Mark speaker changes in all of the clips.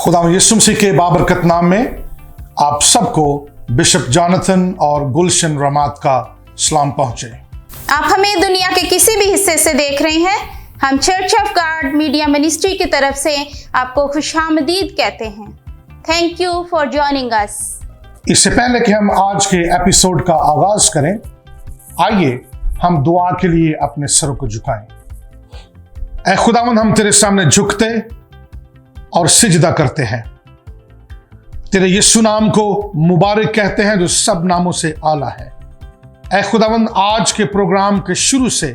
Speaker 1: खुदा यीशु मसीह के बाबरकत नाम में आप सबको बिशप जॉनथन और गुलशन रमात का सलाम पहुंचे।
Speaker 2: आप हमें दुनिया के किसी भी हिस्से से देख रहे हैं, हम church of God media ministry की तरफ से आपको खुशामदीद कहते हैं। Thank you for joining us.
Speaker 1: इससे पहले कि हम आज के एपिसोड का आगाज करें, आइए हम दुआ के लिए अपने सरों को झुकाएं। ऐ खुदावंद, हम तेरे सामने झुकते और सिजदा करते हैं, तेरे यीशु नाम को मुबारक कहते हैं जो सब नामों से आला है। ऐ खुदावंद, आज के प्रोग्राम के शुरू से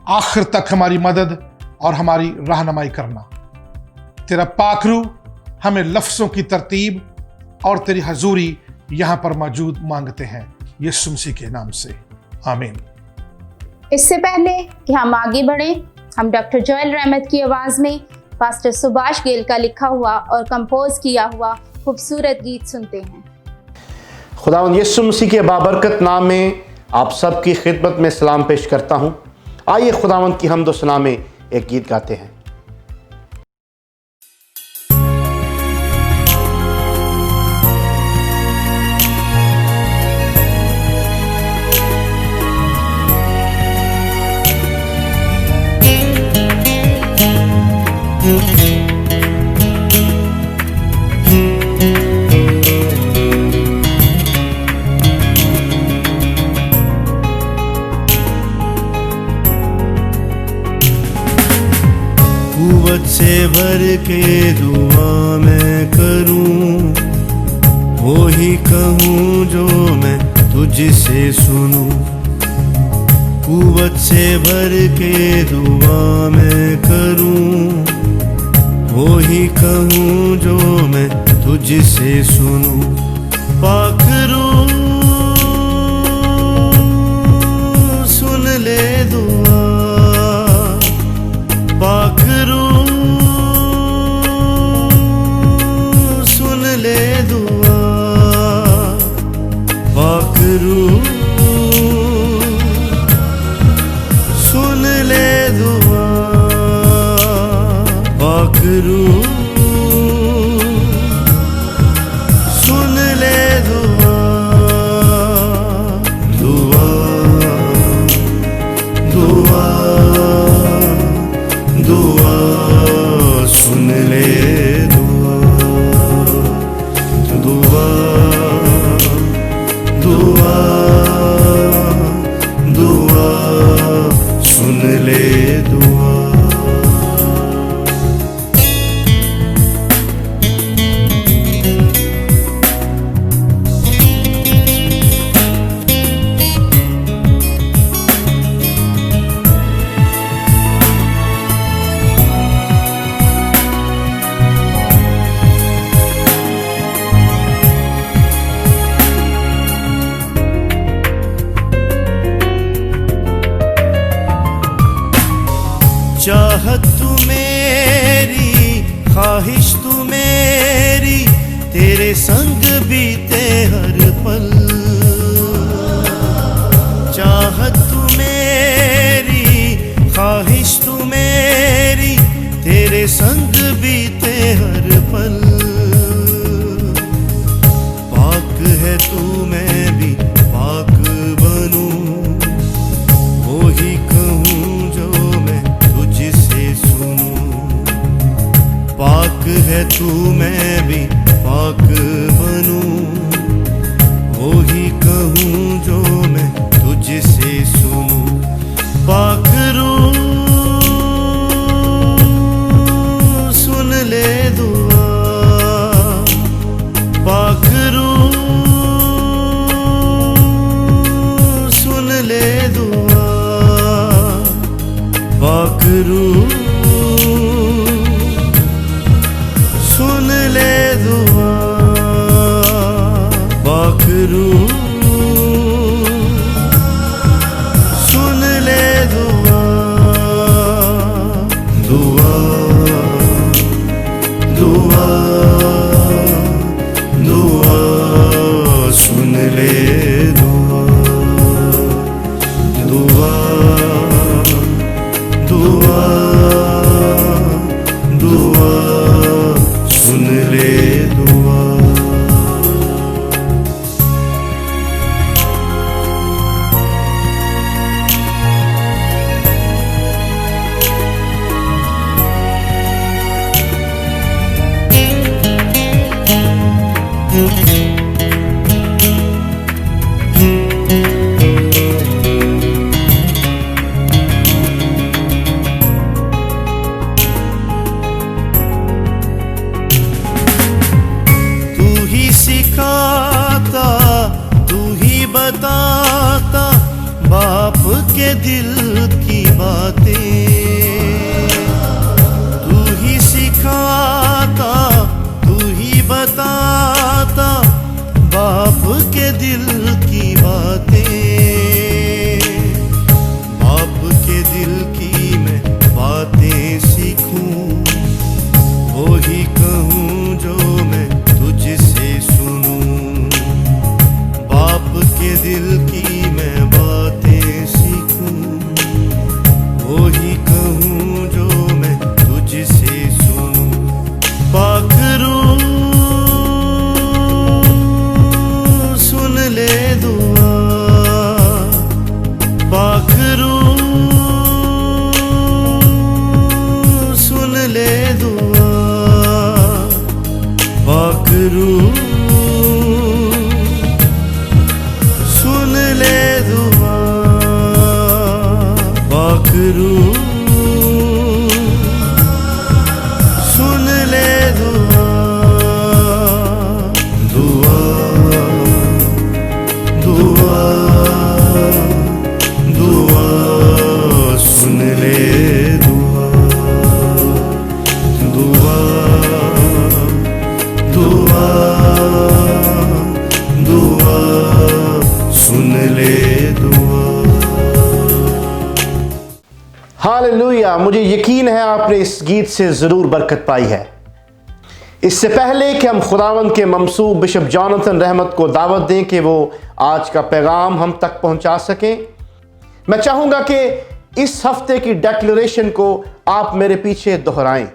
Speaker 1: आखिर तक हमारी मदद और हमारी रहनुमाई करना। तेरा पाक रूह हमें लफ्जों की तरतीब और तेरी हजूरी यहां पर मौजूद मांगते हैं, यीशु मसीह के नाम से, आमीन।
Speaker 2: इससे पहले कि हम आगे बढ़े, हम डॉक्टर जोएल रहमत की आवाज में पास्टर सुभाष गेल का लिखा हुआ और कंपोज किया हुआ खूबसूरत गीत सुनते हैं।
Speaker 3: खुदावंद यीशु मसीह के बाबरकत नाम में आप सबकी खिदमत में सलाम पेश करता हूँ। आइए खुदावंद की हम्द व सना में एक गीत गाते हैं।
Speaker 4: कुव्वत से भर के दुआ मैं करूं, वो ही कहूं जो मैं तुझसे सुनूं। कुव्वत से भर के दुआ मैं करूं, वो ही कहूं जो मैं तुझसे सुनूं। पाक रूह सुन ले दुआ, पाक रूह सुन ले दुआ, पाक रूह सुन ले दुआ, पाक रूह सुन ले दुआ। दुआ दुआ दुआ सुन ले दुआ, दुआ दुआ दुआ सुन ले दुआ। चाहत तू मेरी, ख्वाहिश तू मेरी, तेरे संग बीते हर पल। चाहत तू मेरी, ख्वाहिश तू मेरी, तेरे संग बीते हर पल। पाक है तू मैं भी पाक बनूं, वो ही कहूँ जो मैं तुझसे सुनूं। पाक है तू मैं भी पाक बनूं, वो ही कहूँ जो मैं तुझसे सुनूं। पाक रूह सुन ले दुआ, पाक रूह सुन ले दुआ, पाक रूह सुन ले दुआ, पाक रूह सुन ले दुआ। दुआ दुआ दुआ सुन ले दुआ, दुआ दुआ दुआ सुन दिल की बातें तू ही सिखाता, तू ही बताता बाप के दिल की बातें। बाप के दिल की मैं बातें सीखूं, वो ही कहूँ जो मैं तुझसे सुनूं। बाप के दिल की मैं बातें सीखूं, वो ही कहूँ जो मैं तुझसे सुनूं। पाखरू सुन ले दुआ, पाखरू सुन ले दुआ, पाखरू सुन ले दुआ, पाखरू सुन ले दुआ। दुआ दुआ दुआ सुन ले दुआ, दुआ दुआ दुआ सुन ले दुआ।
Speaker 3: हालेलुया। मुझे यकीन है आपने इस गीत से ज़रूर बरकत पाई है। इससे पहले कि हम खुदावंद के ममसूब बिशप जॉनथन रहमत को दावत दें कि वो आज का पैगाम हम तक पहुंचा सकें, मैं चाहूँगा कि इस हफ्ते की डेक्लरेशन को आप मेरे पीछे दोहराएं।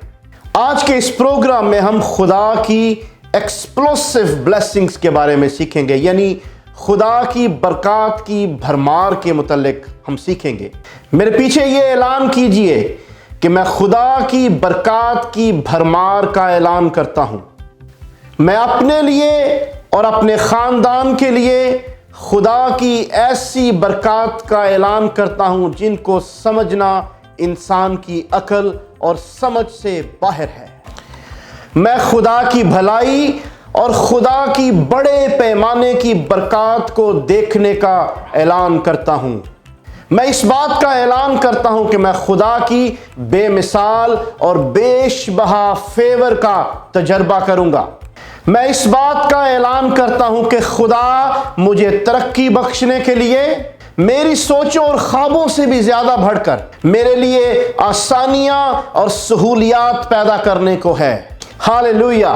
Speaker 3: आज के इस प्रोग्राम में हम खुदा की एक्सप्लोसिव ब्लेसिंग्स के बारे में सीखेंगे, यानी खुदा की बरक़ात की भरमार के मुतल्लिक हम सीखेंगे। मेरे पीछे ये ऐलान कीजिए कि मैं खुदा की बरक़ात की भरमार का ऐलान करता हूँ। मैं अपने लिए और अपने ख़ानदान के लिए खुदा की ऐसी बरक़ात का ऐलान करता हूँ जिनको समझना इंसान की अकल और समझ से बाहर है। मैं खुदा की भलाई और खुदा की बड़े पैमाने की बरक़ात को देखने का ऐलान करता हूँ। मैं इस बात का ऐलान करता हूँ कि मैं खुदा की बेमिसाल और बेशबहा फेवर का तजर्बा करूँगा। मैं इस बात का ऐलान करता हूँ कि खुदा मुझे तरक्की बख्शने के लिए मेरी सोचों और ख्वाबों से भी ज़्यादा बढ़कर मेरे लिए आसानियाँ और सहूलियात पैदा करने को है। हालेलुया।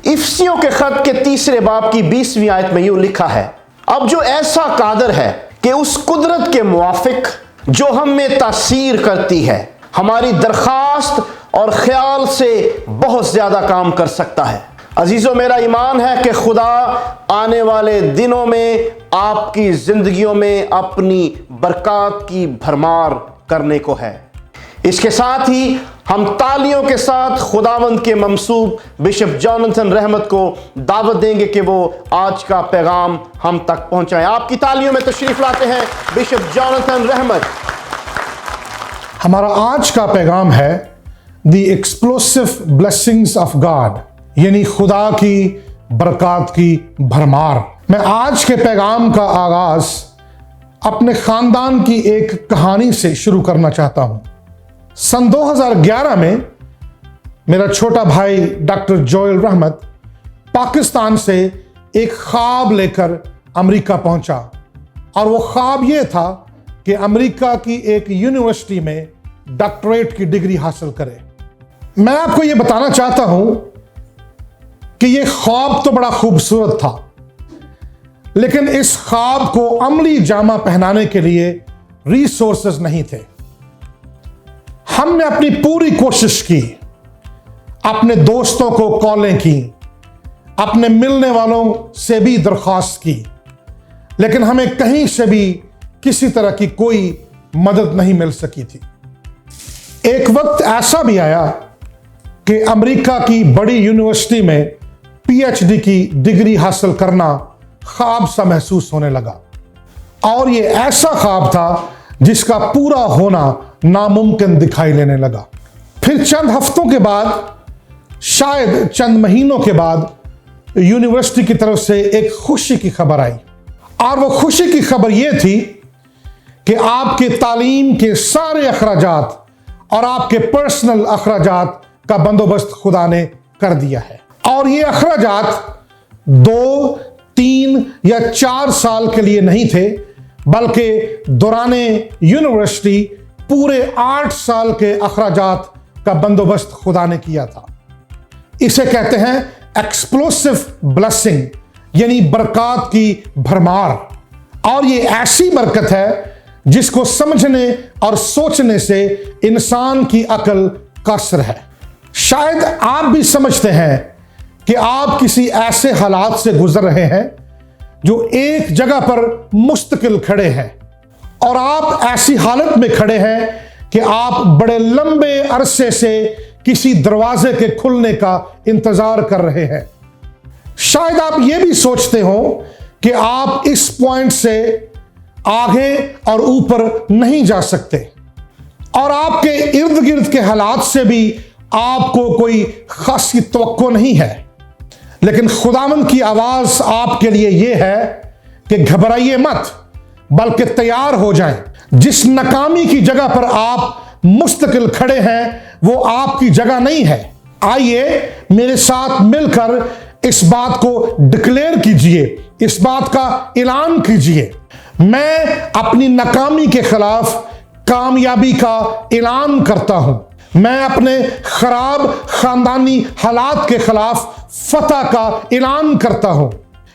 Speaker 3: इफसियों के खत के 3 बाब की 20वीं आयत में यूं लिखा है, अब जो ऐसा कादर है कि उस कुदरत के मुआफिक जो हम में तासीर करती है हमारी दरखास्त और ख्याल से बहुत ज़्यादा काम कर सकता है। अजीज़ों, मेरा ईमान है कि खुदा आने वाले दिनों में आपकी ज़िंदगियों में अपनी बरक़ात की भरमार करने को है। इसके साथ ही हम तालियों के साथ खुदावंद के ममसूब बिशप जॉनथन रहमत को दावत देंगे कि वो आज का पैगाम हम तक पहुंचाएं। आपकी तालियों में तशरीफ लाते हैं बिशप जॉनथन रहमत।
Speaker 1: हमारा आज का पैगाम है the explosive blessings of God, यानी खुदा की बरक़ात की भरमार। मैं आज के पैगाम का आगाज अपने खानदान की एक कहानी से शुरू करना चाहता हूं। सन 2011 में मेरा छोटा भाई डॉक्टर जोएल रहमत पाकिस्तान से एक ख्वाब लेकर अमेरिका पहुंचा, और वो ख्वाब ये था कि अमेरिका की एक यूनिवर्सिटी में डॉक्टरेट की डिग्री हासिल करे। मैं आपको ये बताना चाहता हूं कि ये ख्वाब तो बड़ा खूबसूरत था, लेकिन इस ख्वाब को अमली जामा पहनाने के लिए रिसोर्सेज नहीं थे। हमने अपनी पूरी कोशिश की, अपने दोस्तों को कॉलें की, अपने मिलने वालों से भी दरख्वास्त की, लेकिन हमें कहीं से भी किसी तरह की कोई मदद नहीं मिल सकी थी। एक वक्त ऐसा भी आया कि अमेरिका की बड़ी यूनिवर्सिटी में पीएचडी की डिग्री हासिल करना ख्वाब सा महसूस होने लगा, और ये ऐसा ख्वाब था जिसका पूरा होना नामुमकिन दिखाई देने लगा। फिर चंद हफ्तों के बाद, शायद चंद महीनों के बाद, यूनिवर्सिटी की तरफ से एक खुशी की खबर आई, और वो खुशी की खबर यह थी कि आपके तालीम के सारे अखराजात और आपके पर्सनल अखराजात का बंदोबस्त खुदा ने कर दिया है। और ये अखराजात 2, 3 या 4 साल के लिए नहीं थे, बल्कि दौराने यूनिवर्सिटी पूरे 8 साल के अखराजात का बंदोबस्त खुदा ने किया था। इसे कहते हैं एक्सप्लोसिव ब्लेसिंग, यानी बरकत की भरमार। और ये ऐसी बरकत है जिसको समझने और सोचने से इंसान की अकल कसर है। शायद आप भी समझते हैं कि आप किसी ऐसे हालात से गुजर रहे हैं जो एक जगह पर मुस्तकिल खड़े हैं, और आप ऐसी हालत में खड़े हैं कि आप बड़े लंबे अरसे से किसी दरवाजे के खुलने का इंतजार कर रहे हैं। शायद आप ये भी सोचते हो कि आप इस पॉइंट से आगे और ऊपर नहीं जा सकते, और आपके इर्द गिर्द के हालात से भी आपको कोई खासी तवक्को नहीं है। लेकिन खुदावंद की आवाज आपके लिए यह है कि घबराइए मत, बल्कि तैयार हो जाएं। जिस नाकामी की जगह पर आप मुस्तकिल खड़े हैं वो आपकी जगह नहीं है। आइए मेरे साथ मिलकर इस बात को डिक्लेयर कीजिए, इस बात का ऐलान कीजिए। मैं अपनी नाकामी के खिलाफ कामयाबी का ऐलान करता हूं। मैं अपने खराब खानदानी हालात के खिलाफ फतह का ऐलान करता हूं।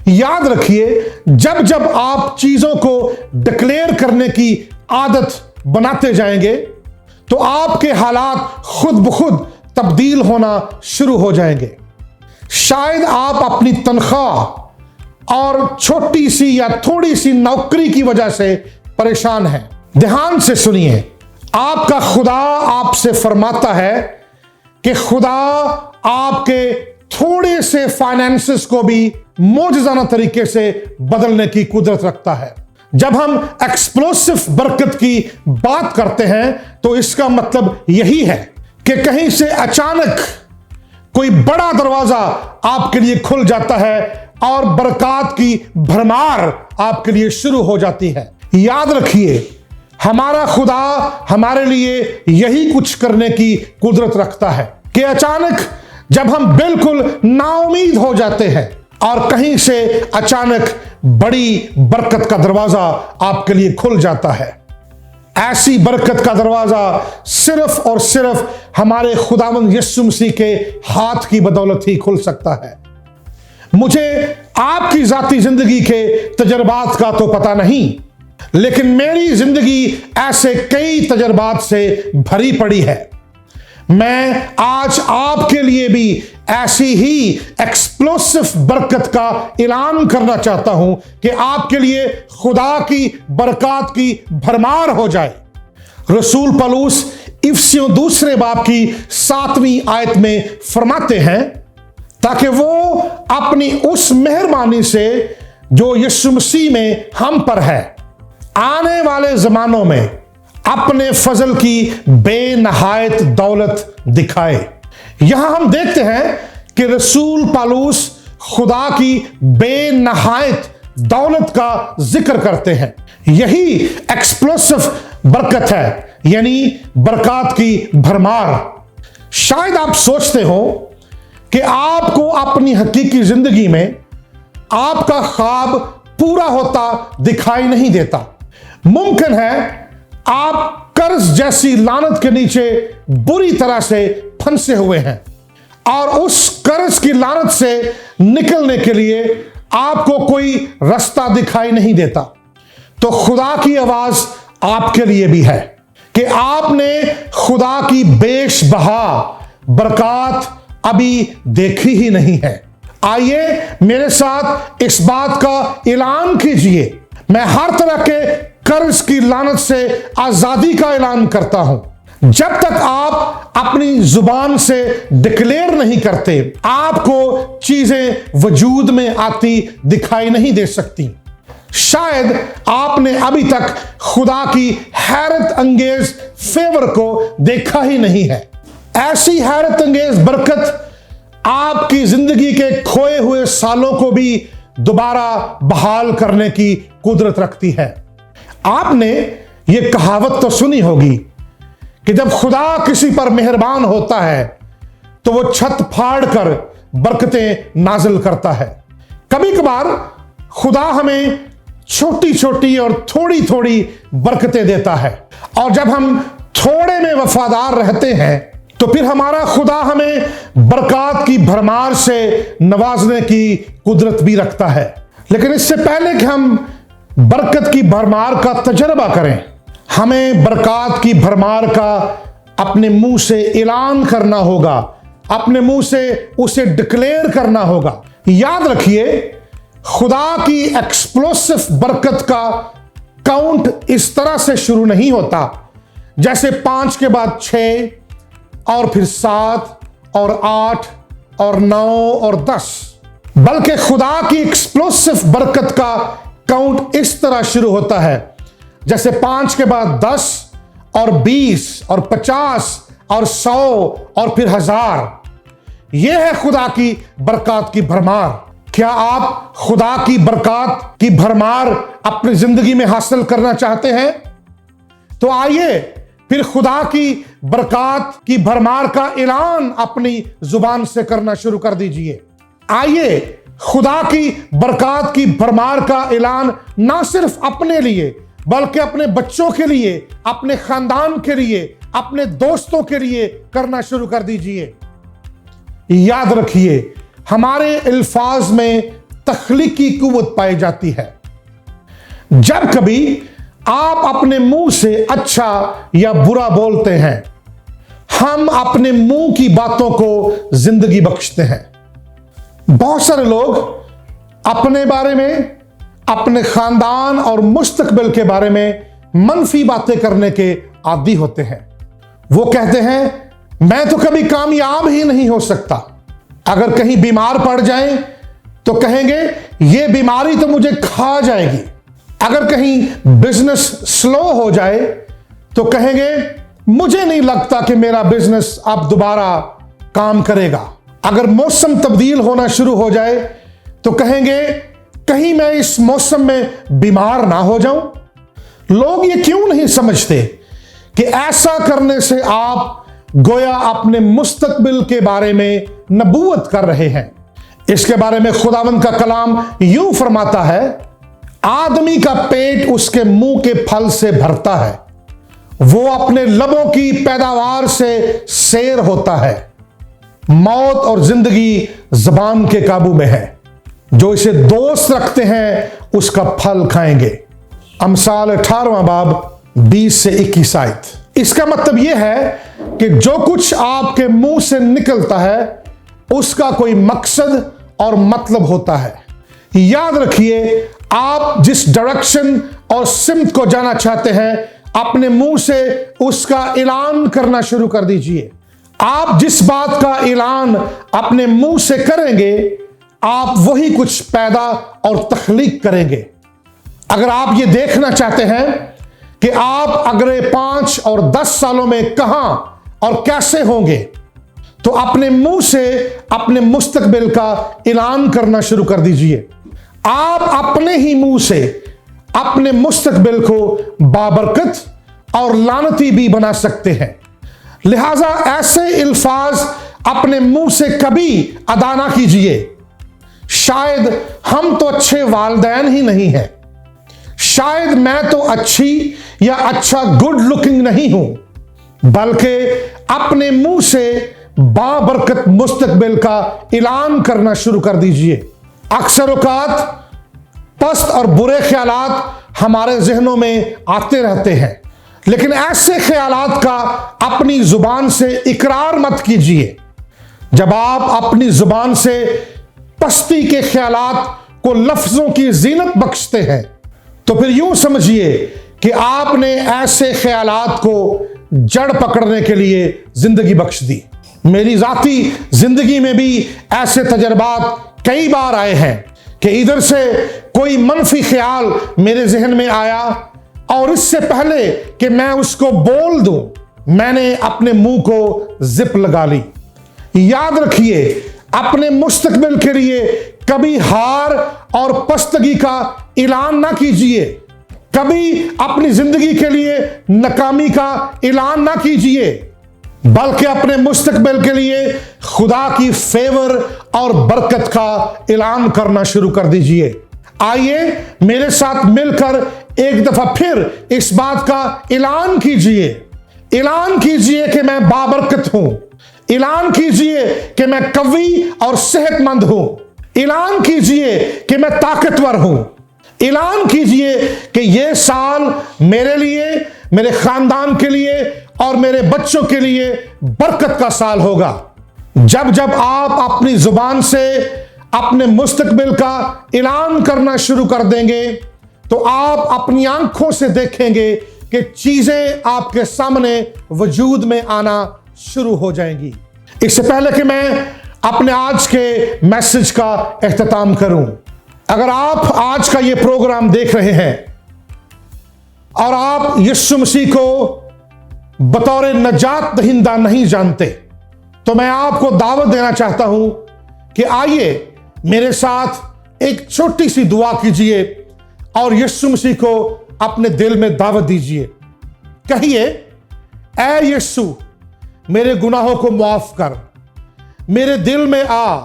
Speaker 1: याद रखिए, जब जब आप चीजों को डिक्लेयर करने की आदत बनाते जाएंगे तो आपके हालात खुद ब खुद तब्दील होना शुरू हो जाएंगे। शायद आप अपनी तनख्वाह और छोटी सी या थोड़ी सी नौकरी की वजह से परेशान हैं। ध्यान से सुनिए, आपका खुदा आपसे फरमाता है कि खुदा आपके थोड़े से फाइनेंसेस को भी मौजज़ाना तरीके से बदलने की कुदरत रखता है। जब हम एक्सप्लोसिव बरकत की बात करते हैं तो इसका मतलब यही है कि कहीं से अचानक कोई बड़ा दरवाजा आपके लिए खुल जाता है और बरकत की भरमार आपके लिए शुरू हो जाती है। याद रखिए, हमारा खुदा हमारे लिए यही कुछ करने की कुदरत रखता है कि अचानक जब हम बिल्कुल नाउमीद हो जाते हैं और कहीं से अचानक बड़ी बरकत का दरवाजा आपके लिए खुल जाता है। ऐसी बरकत का दरवाजा सिर्फ और सिर्फ हमारे खुदावंद यीशु मसीह के हाथ की बदौलत ही खुल सकता है। मुझे आपकी जाती जिंदगी के तजर्बात का तो पता नहीं, लेकिन मेरी जिंदगी ऐसे कई तजर्बात से भरी पड़ी है। मैं आज आपके लिए भी ऐसी ही एक्सप्लोसिव बरकत का ऐलान करना चाहता हूं कि आपके लिए खुदा की बरकत की भरमार हो जाए। रसूल पौलुस इफिसियों 2 बाब की 7वीं आयत में फरमाते हैं, ताकि वो अपनी उस मेहरबानी से जो यीशु मसीह में हम पर है, आने वाले जमानों में अपने फजल की बेनहायत दौलत दिखाए। यहां हम देखते हैं कि रसूल पौलुस खुदा की बेनहायत दौलत का जिक्र करते हैं। यही एक्सप्लोसिव बरकत है, यानी बरकत की भरमार। शायद आप सोचते हो कि आपको अपनी हकीकी जिंदगी में आपका ख्वाब पूरा होता दिखाई नहीं देता। मुमकिन है आप कर्ज जैसी लानत के नीचे बुरी तरह से फंसे हुए हैं और उस कर्ज की लानत से निकलने के लिए आपको कोई रास्ता दिखाई नहीं देता। तो खुदा की आवाज आपके लिए भी है कि आपने खुदा की बेशबहा बरकत अभी देखी ही नहीं है। आइए मेरे साथ इस बात का ऐलान कीजिए। मैं हर तरह के कर्ज की लानत से आजादी का ऐलान करता हूं। जब तक आप अपनी जुबान से डिक्लेयर नहीं करते, आपको चीजें वजूद में आती दिखाई नहीं दे सकती। शायद आपने अभी तक खुदा की हैरत अंगेज फेवर को देखा ही नहीं है। ऐसी हैरत अंगेज बरकत आपकी जिंदगी के खोए हुए सालों को भी दोबारा बहाल करने की कुदरत रखती है। आपने ये कहावत तो सुनी होगी कि जब खुदा किसी पर मेहरबान होता है तो वो छत फाड़ कर बरकतें नाजिल करता है। कभी कभार खुदा हमें छोटी छोटी और थोड़ी थोड़ी बरकतें देता है, और जब हम थोड़े में वफादार रहते हैं तो फिर हमारा खुदा हमें बरकत की भरमार से नवाजने की कुदरत भी रखता है। लेकिन इससे पहले कि हम बरकत की भरमार का तजर्बा करें, हमें बरकत की भरमार का अपने मुंह से ऐलान करना होगा, अपने मुंह से उसे डिक्लेयर करना होगा। याद रखिए, खुदा की एक्सप्लोसिव बरकत का काउंट इस तरह से शुरू नहीं होता जैसे 5 के बाद 6 और फिर 7 और 8 और 9 और 10, बल्कि खुदा की एक्सप्लोसिव बरकत का काउंट इस तरह शुरू होता है जैसे 5 के बाद 10 और 20 और 50 और 100 और फिर 1000। यह है खुदा की बरकत की भरमार। क्या आप खुदा की बरकत की भरमार अपनी जिंदगी में हासिल करना चाहते हैं? तो आइए फिर खुदा की बरकत की भरमार का ऐलान अपनी जुबान से करना शुरू कर दीजिए। आइए खुदा की बरकत की भरमार का ऐलान ना सिर्फ अपने लिए बल्कि अपने बच्चों के लिए, अपने खानदान के लिए, अपने दोस्तों के लिए करना शुरू कर दीजिए। याद रखिए, हमारे अल्फाज में तख्लीकी कुव्वत पाई जाती है। जब कभी आप अपने मुंह से अच्छा या बुरा बोलते हैं, हम अपने मुंह की बातों को जिंदगी बख्शते हैं। बहुत सारे लोग अपने बारे में, अपने खानदान और मुस्तकबिल के बारे में मनफी बातें करने के आदी होते हैं। वो कहते हैं, मैं तो कभी कामयाब ही नहीं हो सकता। अगर कहीं बीमार पड़ जाएं तो कहेंगे ये बीमारी तो मुझे खा जाएगी। अगर कहीं बिजनेस स्लो हो जाए तो कहेंगे मुझे नहीं लगता कि मेरा बिजनेस अब दोबारा काम करेगा। अगर मौसम तब्दील होना शुरू हो जाए तो कहेंगे कहीं मैं इस मौसम में बीमार ना हो जाऊं। लोग ये क्यों नहीं समझते कि ऐसा करने से आप गोया अपने मुस्तकबिल के बारे में नबूवत कर रहे हैं। इसके बारे में खुदावंद का कलाम यूं फरमाता है, आदमी का पेट उसके मुंह के फल से भरता है, वो अपने लबों की पैदावार से शेर होता है। मौत और जिंदगी जबान के काबू में है, जो इसे दोस्त रखते हैं उसका फल खाएंगे। अमसाल 18वां बाब 20 से 21 आयत। इसका मतलब यह है कि जो कुछ आपके मुंह से निकलता है उसका कोई मकसद और मतलब होता है। याद रखिए, आप जिस डायरेक्शन और सिमत को जाना चाहते हैं, अपने मुंह से उसका ऐलान करना शुरू कर दीजिए। आप जिस बात का ऐलान अपने मुंह से करेंगे, आप वही कुछ पैदा और तख्लीक करेंगे। अगर आप ये देखना चाहते हैं कि आप अगले 5 और 10 सालों में कहां और कैसे होंगे, तो अपने मुंह से अपने मुस्तकबिल का ऐलान करना शुरू कर दीजिए। आप अपने ही मुंह से अपने मुस्तकबिल को बाबरकत और लानती भी बना सकते हैं। लिहाजा ऐसे अल्फाज अपने मुंह से कभी अदा ना कीजिए। शायद हम तो अच्छे वालिदैन ही नहीं हैं, शायद मैं तो अच्छी या अच्छा गुड लुकिंग नहीं हूं, बल्कि अपने मुंह से बाबरकत मुस्तकबिल का ऐलान करना शुरू कर दीजिए। अक्सर औकात पस्त और बुरे ख्यालात हमारे जहनों में आते रहते हैं, लेकिन ऐसे ख्यालात का अपनी जुबान से इकरार मत कीजिए। जब आप अपनी जुबान से पस्ती के ख्यालात को लफ्जों की जीनत बख्शते हैं, तो फिर यूं समझिए कि आपने ऐसे ख्यालात को जड़ पकड़ने के लिए जिंदगी बख्श दी। मेरी जाती जिंदगी में भी ऐसे तजर्बात कई बार आए हैं कि इधर से कोई मनफी ख्याल मेरे जहन में आया और इससे पहले कि मैं उसको बोल दूं, मैंने अपने मुंह को जिप लगा ली। याद रखिए, अपने मुस्तकबिल के लिए कभी हार और पस्तगी का ऐलान ना कीजिए। कभी अपनी जिंदगी के लिए नाकामी का ऐलान ना कीजिए, बल्कि अपने मुस्तकबिल के लिए खुदा की फेवर और बरकत का ऐलान करना शुरू कर दीजिए। आइए मेरे साथ मिलकर एक दफा फिर इस बात का ऐलान कीजिए। ऐलान कीजिए कि मैं बाबरकत हूं। ऐलान कीजिए कि मैं कवी और सेहतमंद हूं। ऐलान कीजिए कि मैं ताकतवर हूं। ऐलान कीजिए कि यह साल मेरे लिए, मेरे खानदान के लिए और मेरे बच्चों के लिए बरकत का साल होगा। जब जब आप अपनी जुबान से अपने मुस्तकबिल का ऐलान करना शुरू कर देंगे तो आप अपनी आंखों से देखेंगे कि चीजें आपके सामने वजूद में आना शुरू हो जाएंगी। इससे पहले कि मैं अपने आज के मैसेज का एख्तिताम करूं, अगर आप आज का ये प्रोग्राम देख रहे हैं और आप यीशु मसीह को बतौर नजात दहिंदा नहीं जानते, तो मैं आपको दावत देना चाहता हूं कि आइए मेरे साथ एक छोटी सी दुआ कीजिए और यीशु मसीह को अपने दिल में दावत दीजिए। कहिए, ऐ यीशु, मेरे गुनाहों को माफ कर, मेरे दिल में आ,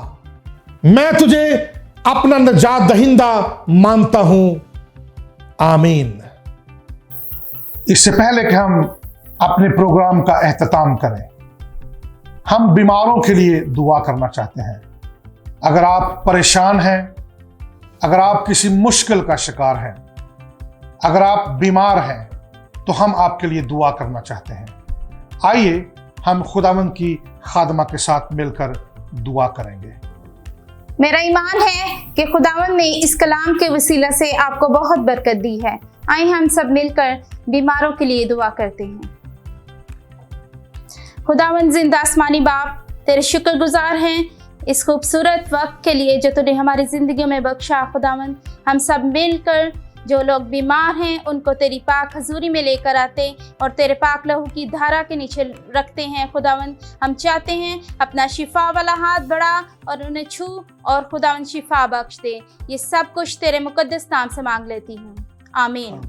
Speaker 1: मैं तुझे अपना नजात दहिंदा मानता हूं। आमीन। इससे पहले कि हम अपने प्रोग्राम का एहतताम करें, हम बीमारों के लिए दुआ करना चाहते हैं। अगर आप परेशान हैं, अगर आप किसी मुश्किल का शिकार हैं, अगर आप बीमार हैं, तो हम आपके लिए दुआ करना चाहते हैं। आइए हम खुदावंद की खादमा के साथ मिलकर दुआ करेंगे।
Speaker 2: मेरा ईमान है कि खुदावंद ने इस कलाम के वसीला से आपको बहुत बरकत दी है। आइए हम सब मिलकर बीमारों के लिए दुआ करते हैं। खुदावंद जिंदा आसमानी बाप, तेरे शुक्रगुजार हैं इस खूबसूरत वक्त के लिए जो तूने हमारी जिंदगियों में बख्शा। खुदावंद, हम सब मिलकर जो लोग बीमार हैं उनको तेरी पाक हजूरी में लेकर आते और तेरे पाक लहू की धारा के नीचे रखते हैं। खुदावंद, हम चाहते हैं अपना शिफा वाला हाथ बढ़ा और उन्हें छू और खुदावंद शिफा बख्श दे। ये सब कुछ तेरे मुकद्दस नाम से मांग लेती हूँ, आमीन।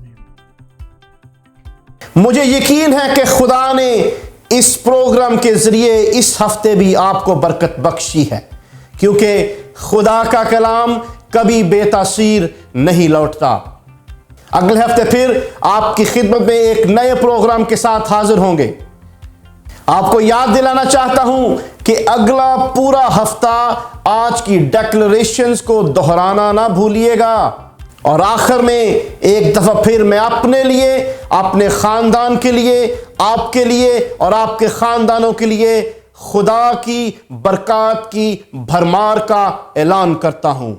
Speaker 3: मुझे यकीन है कि खुदा ने इस प्रोग्राम के जरिए इस हफ्ते भी आपको बरकत बख्शी है, क्योंकि खुदा का कलाम कभी बेतासीर नहीं लौटता। अगले हफ्ते फिर आपकी खिदमत में एक नए प्रोग्राम के साथ हाजिर होंगे। आपको याद दिलाना चाहता हूं कि अगला पूरा हफ्ता आज की डेक्लरेशंस को दोहराना ना भूलिएगा। और आखिर में एक दफा फिर मैं अपने लिए, अपने खानदान के लिए, आपके लिए और आपके खानदानों के लिए खुदा की बरकत की भरमार का ऐलान करता हूं।